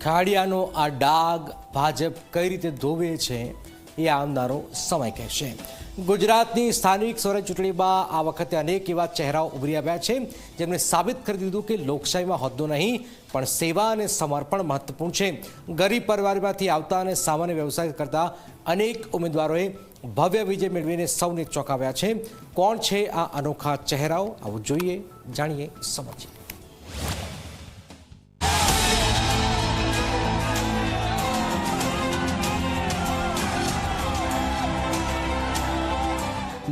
ખાડિયાનો આ ડાઘ ભાજપ કઈ રીતે ધોવે છે એ આવનારો સમય કહેશે। ગુજરાતની સ્થાનિક સ્વરાજ ચૂંટણીમાં આ વખતે અનેક એવા ચહેરાઓ ઉભરી આવ્યા છે જેમણે સાબિત કરી દીધું કે લોકશાહીમાં હોદ્દો નહીં પણ સેવા અને સમર્પણ મહત્વપૂર્ણ છે। ગરીબ પરિવારમાંથી આવતા અને સામાન્ય વ્યવસાય કરતા અનેક ઉમેદવારોએ ભવ્ય વિજય મેળવીને સૌને ચોંકાવ્યા છે। કોણ છે આ અનોખા ચહેરાઓ? આવું જોઈએ, જાણીએ, સમજીએ।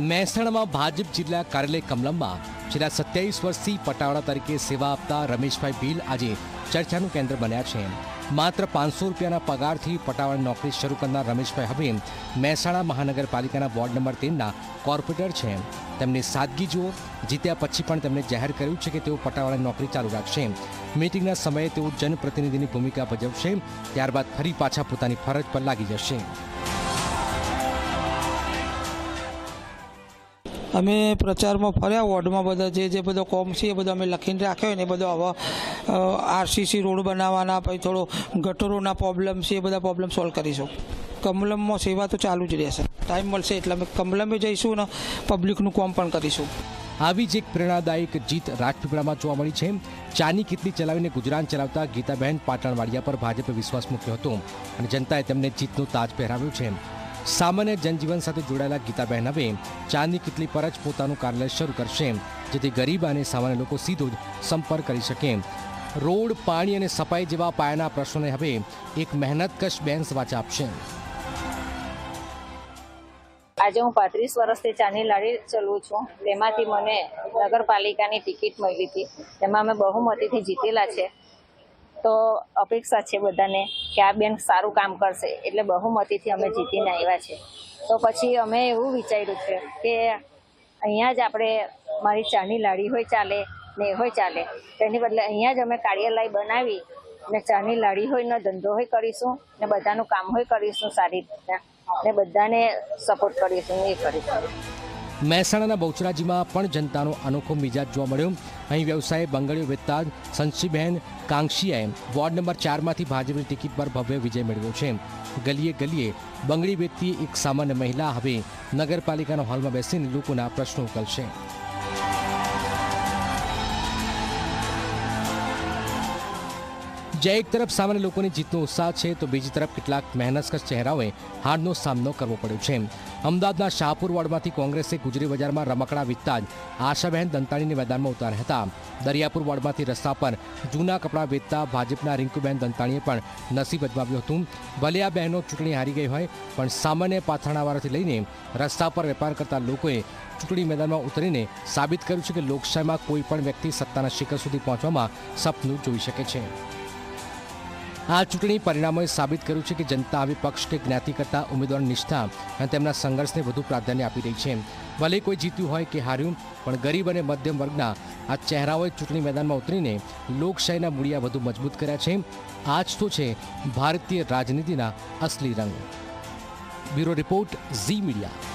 મહેસાણામાં ભાજપ જિલ્લા કાર્યાલય કમલમમાં છેલ્લા 27 વર્ષથી પટાવાળા તરીકે સેવા આપતા રમેશભાઈ ભીલ આજે ચર્ચાનું કેન્દ્ર બન્યા છે। માત્ર 500 રૂપિયાના પગારથી પટાવાળાની નોકરી શરૂ કરનાર રમેશભાઈ હવે મહેસાણા મહાનગરપાલિકાના વોર્ડ નંબર 13ના કોર્પોરેટર છે। તેમની સાદગી જુઓ। જીત્યા પછી પણ તેમણે જાહેર કર્યું છે કે તેઓ પટાવાળાની નોકરી ચાલુ રાખશે। મીટિંગના સમયે તેઓ જનપ્રતિનિધિની ભૂમિકા ભજવશે, ત્યારબાદ ફરી પાછા પોતાની ફરજ પર લાગી જશે। અમે પ્રચારમાં ફર્યા, વોર્ડમાં બધા જે બધો કોમ છે એ બધો અમે લખીને રાખ્યો ને એ બધો હવે આરસીસી રોડ બનાવવાના, પછી થોડો ગટરોના પ્રોબ્લેમ છે, એ બધા પ્રોબ્લેમ સોલ્વ કરીશું। કમલમમાં સેવા તો ચાલુ જ રહેશે, ટાઈમ મળશે એટલે અમે કમલમે જઈશું ને પબ્લિકનું કામ પણ કરીશું। આવી જ એક પ્રેરણાદાયક જીત રાજપીપળામાં જોવા મળી છે। ચાની કિટલી ચલાવીને ગુજરાન ચલાવતા ગીતાબહેન પાટણવાડિયા પર ભાજપે વિશ્વાસ મૂક્યો હતો અને જનતાએ તેમને જીતનું તાજ પહેરાવ્યું છે। સામાન્ય જનજીવન સાથે જોડાયેલા ગીતાબહેન હવે ચાની કિટલી પર જ પોતાનું કાર્યાલય શરૂ કરશે, જેથી ગરીબ અને સામાન્ય લોકો સીધો જ સંપર્ક કરી શકે। રોડ, પાણી અને સફાઈ જેવા પાયાના પ્રશ્નોને હવે એક મહેનતકશ બેન વાચા આપશે। આજે હું 35 વર્ષથી ચાની લારી ચલાવું છું। તેમાંથી મને નગરપાલિકાની ટિકિટ મળી હતી, તેમાં અમે બહુમતીથી જીતેલા છે। તો અપેક્ષા છે બધાને કે આ બેન સારું કામ કરશે, એટલે બહુમતીથી અમે જીતીને આવ્યા છે। તો પછી અમે એવું વિચાર્યું છે કે અહીંયા જ આપણે મારી ચાની લારી હોય ચાલે ને હોય ચાલે, તેની બદલે અહીંયા જ અમે કાર્યાલય બનાવી ને ચાની લારી હોય ને ધંધો હોય કરીશું ને બધાનું કામ હોય કરીશું સારી રીતના ને બધાને સપોર્ટ કરીશું એ કરીશું। મહેસાણાના બહુચરાજીમાં પણ જનતાનો અનોખો મિજાજ જોવા મળ્યો। અહીં વ્યવસાય બંગડીઓ વેચતા સંશીબહેન કાંક્ષીયાએ વોર્ડ નંબર 4માંથી ભાજપની ટિકિટ પર ભવ્ય વિજય મેળવ્યો છે। ગલીએ ગલીએ બંગડી વેચતી એક સામાન્ય મહિલા હવે નગરપાલિકાના હોલમાં બેસીને લોકોના પ્રશ્નો ઉકેલશે। જ્યાં એક તરફ સામાન્ય લોકોની જીતનો ઉત્સાહ છે તો બીજી તરફ કેટલાક મહેનતકશ ચહેરાઓએ હારનો સામનો કરવો પડ્યો છે। અમદાવાદના શાહપુર વોર્ડમાંથી કોંગ્રેસે ગુજરી બજારમાં રમકડા વેચતા જ આશાબહેન દંતાણીને મેદાનમાં ઉતાર્યા હતા। દરિયાપુર વોર્ડમાંથી રસ્તા પર જૂના કપડાં વેચતા ભાજપના રિંકુબહેન દંતાણીએ પણ નસીબ અજમાવ્યું હતું। ભલે આ બહેનો ચૂંટણી હારી ગઈ હોય પણ સામાન્ય પાથરણાવાળાથી લઈને રસ્તા પર વેપાર કરતા લોકોએ ચૂંટણી મેદાનમાં ઉતરીને સાબિત કર્યું છે કે લોકશાહીમાં કોઈ પણ વ્યક્તિ સત્તાના શિખર સુધી પહોંચવામાં સપનું જોઈ શકે છે। આ ચૂંટણી પરિણામોએ સાબિત કર્યું છે કે જનતા હવે પક્ષ કે જ્ઞાતિ કરતાં ઉમેદવારની નિષ્ઠા અને તેમના સંઘર્ષને વધુ પ્રાધાન્ય આપી રહી છે। ભલે કોઈ જીત્યું હોય કે હાર્યું, પણ ગરીબ અને મધ્યમ વર્ગના આ ચહેરાઓએ ચૂંટણી મેદાનમાં ઉતરીને લોકશાહીના મૂળિયા વધુ મજબૂત કર્યા છે। આ જ તો છે ભારતીય રાજનીતિના અસલી રંગ। Bureau report, Zee media.